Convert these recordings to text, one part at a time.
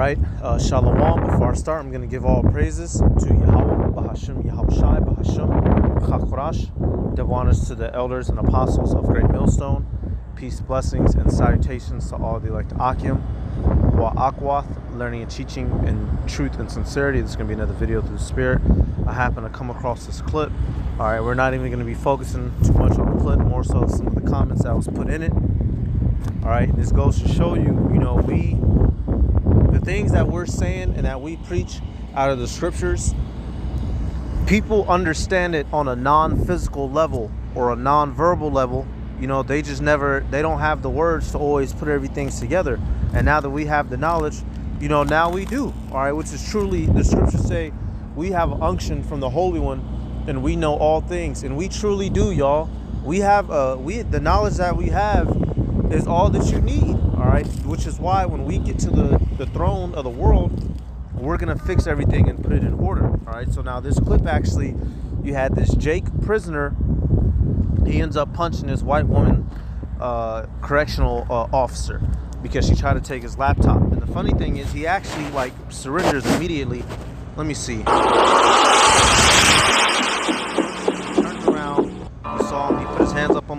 right, Shalom. Before I start, I'm going to give all praises to Yahweh, Bahashim, Yahushai, Bahashim, Chakorash. Give honors to the elders and apostles of Great Millstone. Peace, blessings, and salutations to all the elect Akim. Wa Akwath, learning and teaching in truth and sincerity. This is going to be another video through the Spirit. I happen to come across this clip. All right, we're not even going to be focusing too much on the clip, more so some of the comments that was put in it. All right, this goes to show you, the things that we're saying and that we preach out of the scriptures, people understand it on a non-physical level or a non-verbal level. They don't have the words to always put everything together. And now that we have the knowledge, now we do. All right, which is truly, the scriptures say, we have unction from the Holy One and we know all things. And we truly do, y'all. We have, the knowledge that we have is all that you need. All right, which is why when we get to the throne of the world, we're going to fix everything and put it in order. All right, so now this clip, actually, you had this Jake prisoner. He ends up punching this white woman correctional officer because she tried to take his laptop. And the funny thing is, he actually surrenders immediately. Let me see. He turns around. You saw him. He put his hands up on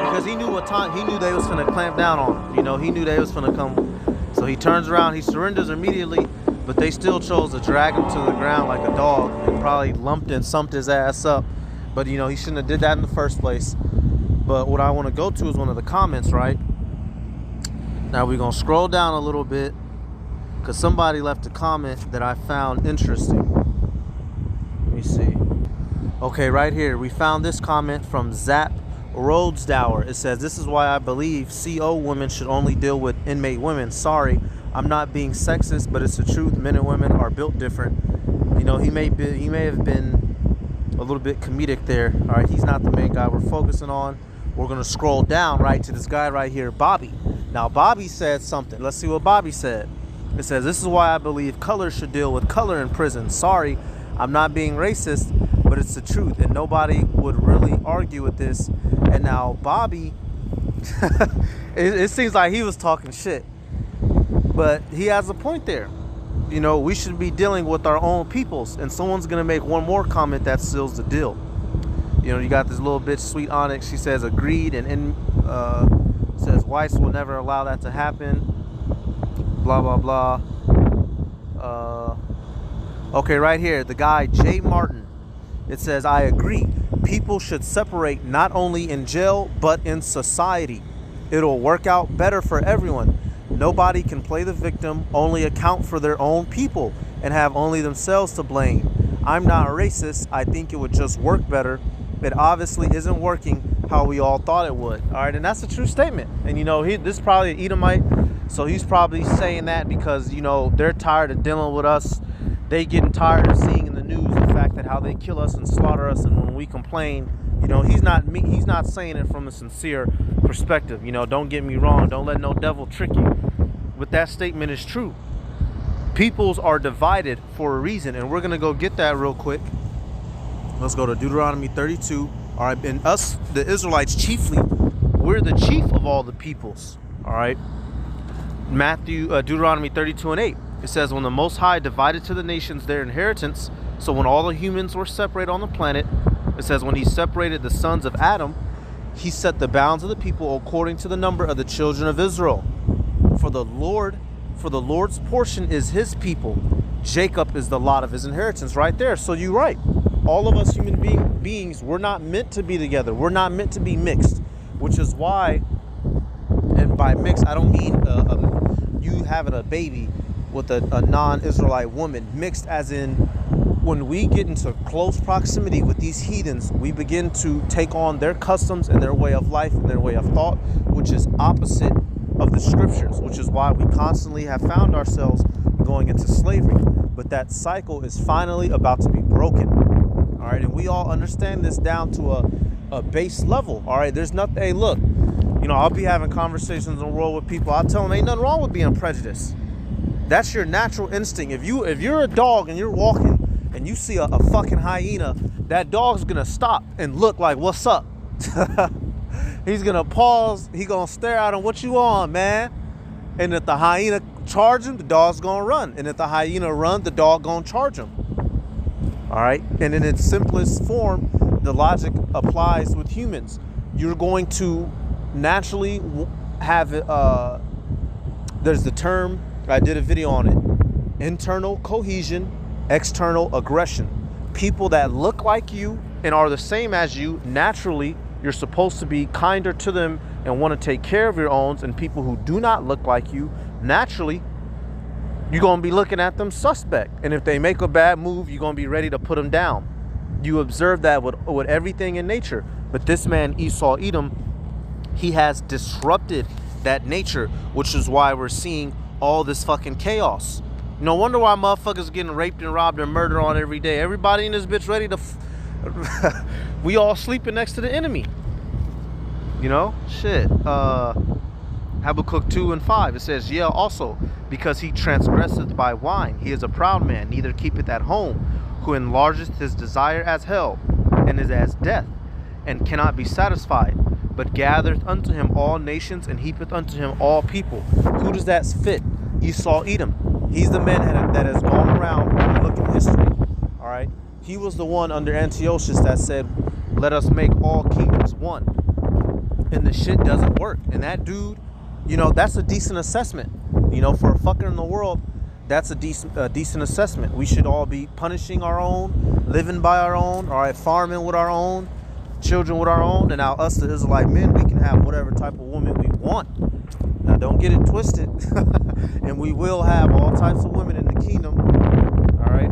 because he knew what time. He knew they was gonna clamp down on him. He knew they was gonna come. So he turns around, he surrenders immediately, but they still chose to drag him to the ground like a dog and probably lumped and sumped his ass up. But, he shouldn't have did that in the first place. But what I want to go to is one of the comments, right? Now we're going to scroll down a little bit because somebody left a comment that I found interesting. Let me see. Okay, right here. We found this comment from Zap Rhodesdower. It says, "This is why I believe CO women should only deal with inmate women. Sorry, I'm not being sexist, but it's the truth. Men and women are built different." He may have been a little bit comedic there. All right, he's not the main guy we're focusing on. We're gonna scroll down right to this guy right here, Bobby. Now Bobby said something. Let's see what Bobby said. It says, "This is why I believe color should deal with color in prison. Sorry, I'm not being racist, but it's the truth, and nobody would really argue with this." And now Bobby, it seems like he was talking shit, but he has a point there. We should be dealing with our own peoples, and someone's gonna make one more comment that seals the deal. You got this little bitch, Sweet Onyx. She says, "Agreed," and says whites will never allow that to happen. Blah blah blah. Okay, right here, the guy Jay Martin. It says, "I agree. People should separate not only in jail, but in society. It'll work out better for everyone. Nobody can play the victim, only account for their own people, and have only themselves to blame. I'm not racist. I think it would just work better. It obviously isn't working how we all thought it would." All right, and that's a true statement. And, this is probably an Edomite, so he's probably saying that because, they're tired of dealing with us. They getting tired of seeing in the news the fact that how they kill us and slaughter us, and when we complain, he's not saying it from a sincere perspective. Don't get me wrong, don't let no devil trick you, but that statement is true. Peoples are divided for a reason, and we're gonna go get that real quick. Let's go to Deuteronomy 32. All right, and us, the Israelites, chiefly, we're the chief of all the peoples. All right, Deuteronomy 32:8. It says, "When the Most High divided to the nations their inheritance," so when all the humans were separated on the planet, it says, "When he separated the sons of Adam, he set the bounds of the people according to the number of the children of Israel. For the Lord's portion is his people. Jacob is the lot of his inheritance." Right there. So you're right. All of us human beings, we're not meant to be together. We're not meant to be mixed, which is why, and by mixed, I don't mean you having a baby with a non-Israelite woman. Mixed as in, when we get into close proximity with these heathens, we begin to take on their customs and their way of life and their way of thought, which is opposite of the scriptures, which is why we constantly have found ourselves going into slavery. But that cycle is finally about to be broken. All right, and we all understand this down to a base level. All right, there's nothing. Hey, look, I'll be having conversations in the world with people. I'll tell them ain't nothing wrong with being prejudiced. That's your natural instinct. If you're a dog and you're walking and you see a fucking hyena, that dog's gonna stop and look like, what's up? He's gonna pause. He gonna stare at him. What you on, man? And if the hyena charge him, the dog's gonna run. And if the hyena run, the dog gonna charge him. All right. And in its simplest form, the logic applies with humans. You're going to naturally have there's the term, I did a video on it, internal cohesion, external aggression. People that look like you and are the same as you, naturally you're supposed to be kinder to them and want to take care of your own. And people who do not look like you, naturally you're going to be looking at them suspect. And if they make a bad move, you're going to be ready to put them down. You observe that with everything in nature. But this man, Esau Edom, he has disrupted that nature, which is why we're seeing all this fucking chaos. No wonder why motherfuckers getting raped and robbed and murdered on every day. Everybody in this bitch ready to... we all sleeping next to the enemy. You know? Shit. Habakkuk 2:5. It says, yeah, also, because he transgresseth by wine. He is a proud man, neither keepeth at home, who enlargeth his desire as hell, and is as death, and cannot be satisfied, but gathereth unto him all nations, and heapeth unto him all people. Who does that fit? Esau Edom. He's the man that has gone around. When you look at history, all right? He was the one under Antiochus that said, let us make all kingdoms one. And the shit doesn't work. And that dude, you know, that's a decent assessment. You know, for a fucker in the world, that's a decent assessment. We should all be punishing our own, living by our own, all right, farming with our own, children with our own. And now us, the Israelite men, we can have whatever type of woman we want. Now, don't get it twisted. And we will have all types of women in the kingdom, all right?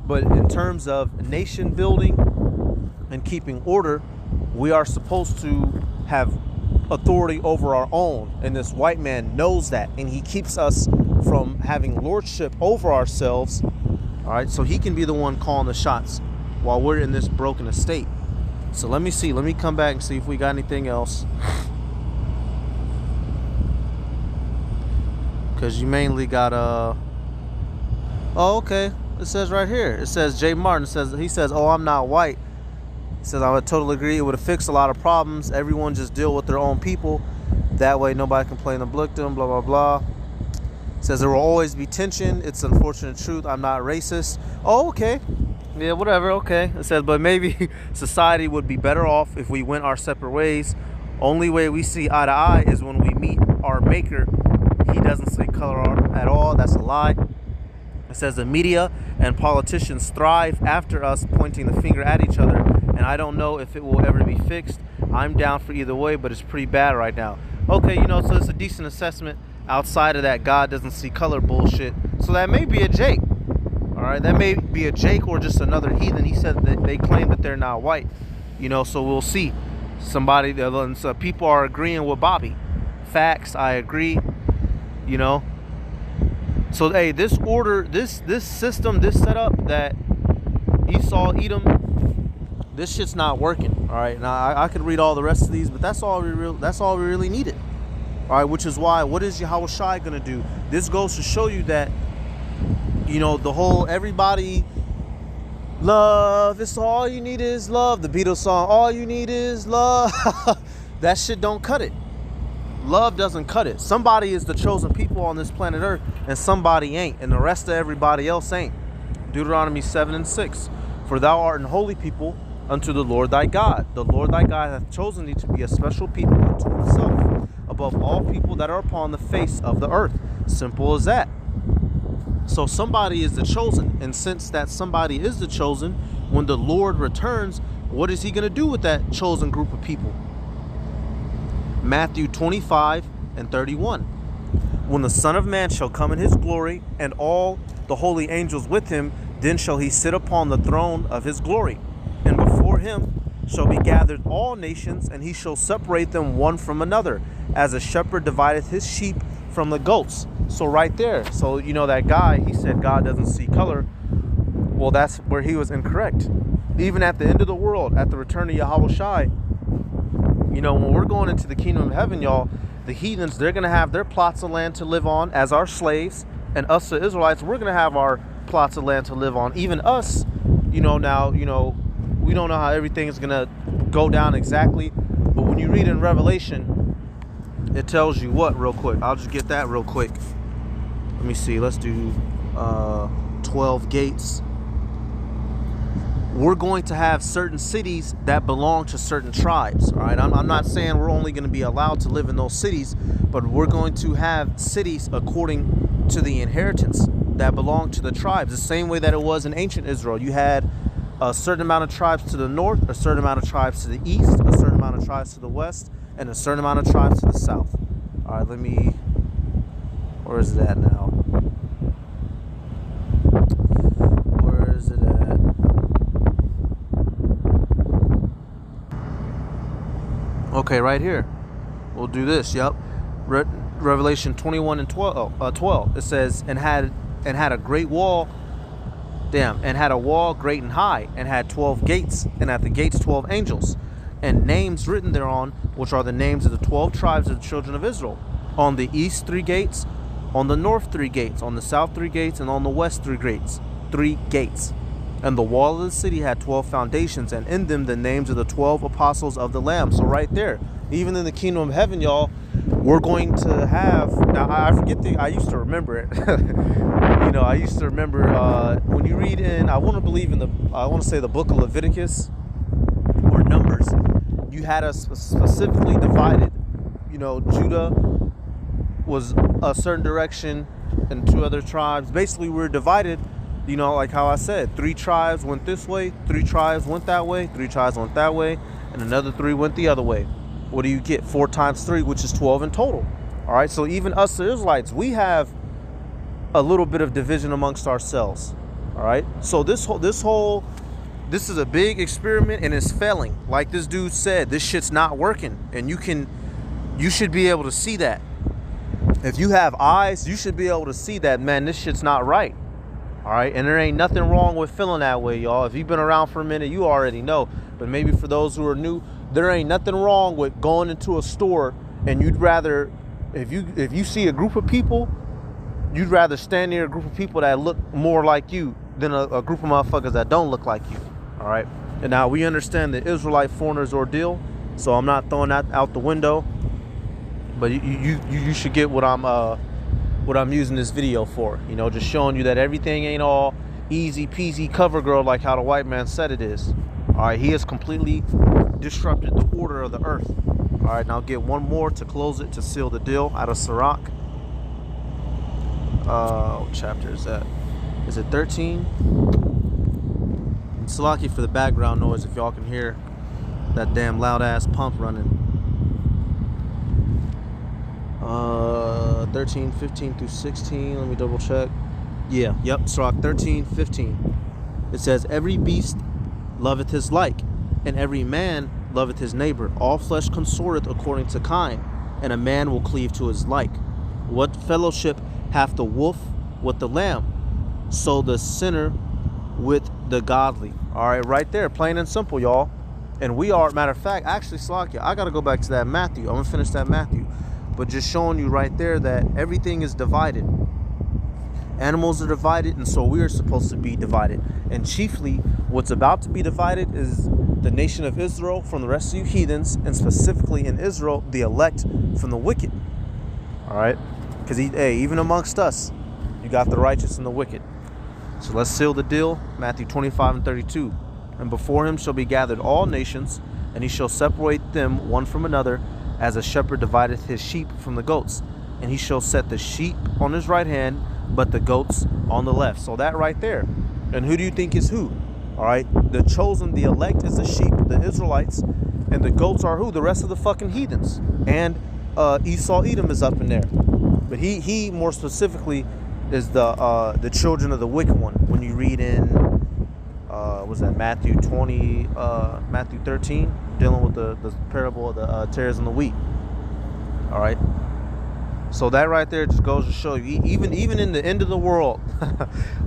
But in terms of nation building and keeping order, we are supposed to have authority over our own. And this white man knows that. And he keeps us from having lordship over ourselves, all right? So he can be the one calling the shots while we're in this broken estate. So let me see. Let me come back and see if we got anything else. Because you mainly got oh, okay. It says right here. It says Jay Martin he says, oh, I'm not white. He says, I would totally agree. It would have fixed a lot of problems. Everyone just deal with their own people. That way nobody can play in the victim, blah, blah, blah. It says there will always be tension. It's unfortunate truth. I'm not racist. Oh, okay. Yeah, whatever. Okay. It says, but maybe society would be better off if we went our separate ways. Only way we see eye to eye is when we meet our maker. He doesn't see color at all. That's a lie. It says the media and politicians thrive after us, pointing the finger at each other. And I don't know if it will ever be fixed. I'm down for either way, but it's pretty bad right now. Okay, you know, so it's a decent assessment outside of that God doesn't see color bullshit. So that may be a Jake. All right, that may be a Jake or just another heathen. He said that they claim that they're not white. You know, so we'll see. People are agreeing with Bobby. Facts, I agree. You know, so hey, this order, this system, this setup that Esau Edom, this shit's not working. All right, now I could read all the rest of these, but that's all we really needed. All right, which is why, what is Yahushua gonna do? This goes to show you that, you know, the whole everybody love. It's all you need is love. The Beatles song, all you need is love. That shit don't cut it. Love doesn't cut it. Somebody is the chosen people on this planet Earth, and somebody ain't, and the rest of everybody else ain't. Deuteronomy 7:6. For thou art an holy people unto the Lord thy God. The Lord thy God hath chosen thee to be a special people unto himself, above all people that are upon the face of the earth. Simple as that. So somebody is the chosen, and since that somebody is the chosen, when the Lord returns, what is he going to do with that chosen group of people? Matthew 25:31. When the Son of Man shall come in his glory, and all the holy angels with him, then shall he sit upon the throne of his glory. And before him shall be gathered all nations, and he shall separate them one from another, as a shepherd divideth his sheep from the goats. So right there, so you know that guy, he said God doesn't see color. Well, that's where he was incorrect. Even at the end of the world, at the return of Yahushua, you know, when we're going into the kingdom of heaven, y'all, the heathens, they're going to have their plots of land to live on as our slaves. And us, the Israelites, we're going to have our plots of land to live on. Even us, you know, now, you know, we don't know how everything is going to go down exactly. But when you read in Revelation, it tells you what real quick. I'll just get that real quick. Let me see. Let's do 12 gates. We're going to have certain cities that belong to certain tribes. All right, I'm not saying we're only going to be allowed to live in those cities, but we're going to have cities according to the inheritance that belong to the tribes. The same way that it was in ancient Israel. You had a certain amount of tribes to the north, a certain amount of tribes to the east, a certain amount of tribes to the west, and a certain amount of tribes to the south. All right, let me... Where is it at now? Where is it at? Okay, right here. We'll do this. Yep. Revelation 21 and 12. It says, and had a great wall. And had a wall great and high, and had 12 gates, and at the gates 12 angels, and names written thereon, which are the names of the 12 tribes of the children of Israel. On the east 3 gates, on the north 3 gates, on the south 3 gates, and on the west 3 gates. 3 gates. And the wall of the city had 12 foundations, and in them the names of the 12 apostles of the Lamb. So right there, even in the kingdom of heaven, y'all, we're going to have... Now, I forget I used to remember it. You know, I used to remember when you read in... I want to say the book of Leviticus or Numbers. You had us specifically divided. You know, Judah was a certain direction and 2 other tribes. Basically, we were divided. You know, like how I said, 3 tribes went this way, 3 tribes went that way, 3 tribes went that way, and another 3 went the other way. What do you get? 4 times 3, which is 12 in total. All right, so even us, the Israelites, we have a little bit of division amongst ourselves. All right, so this is a big experiment, and it's failing. Like this dude said, this shit's not working, and you should be able to see that. If you have eyes, you should be able to see that, man, this shit's not right. All right, and there ain't nothing wrong with feeling that way, y'all. If you've been around for a minute, you already know. But maybe for those who are new, there ain't nothing wrong with going into a store and you'd rather, if you see a group of people, you'd rather stand near a group of people that look more like you than a group of motherfuckers that don't look like you. All right, and now we understand the Israelite foreigners ordeal, so I'm not throwing that out the window. But you should get what I'm using this video for. You know, just showing you that everything ain't all easy peasy cover girl like how the white man said it is. All right, he has completely disrupted the order of the earth. All right, now get one more to close it, to seal the deal, out of Sirach. What chapter is that? Is it 13? And Salaki for the background noise, if y'all can hear that damn loud ass pump running. 13, 15 through 16. Let me double check. Yeah, yep, Sirach 13, 15. It says, every beast loveth his like, and every man loveth his neighbor. All flesh consorteth according to kind, and a man will cleave to his like. What fellowship hath the wolf with the lamb? So the sinner with the godly. All right, right there, plain and simple, y'all. And we are, matter of fact, actually, Slakia, I got to go back to that Matthew. I'm going to finish that Matthew. But just showing you right there that everything is divided. Animals are divided, and so we are supposed to be divided. And chiefly, what's about to be divided is the nation of Israel from the rest of you heathens, and specifically in Israel, the elect from the wicked. All right? Because, hey, even amongst us, you got the righteous and the wicked. So let's seal the deal. Matthew 25 and 32. And before him shall be gathered all nations, and he shall separate them one from another, as a shepherd divideth his sheep from the goats. And he shall set the sheep on his right hand, but the goats on the left. So that right there. And who do you think is who? All right, the chosen, the elect is the sheep, the Israelites, and the goats are who? The rest of the fucking heathens. And Esau Edom is up in there, but he more specifically is the children of the wicked one. When you read in was that Matthew 20, Matthew 13, dealing with the parable of the tares and the wheat. All right. So that right there just goes to show you, even in the end of the world,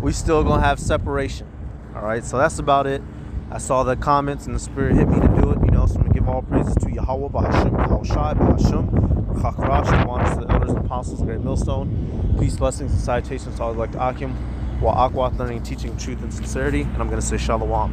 we still gonna have separation. All right, so that's about it. I saw the comments and the Spirit hit me to do it. You know, so I'm gonna give all praises to Yahweh, Bahashim, Yahushai, Bahashim, Chakarash, and honors to the elders and apostles, great millstone. Peace, blessings, and salutations to all like Akim, while Akwat learning, teaching truth and sincerity. And I'm gonna say Shalom.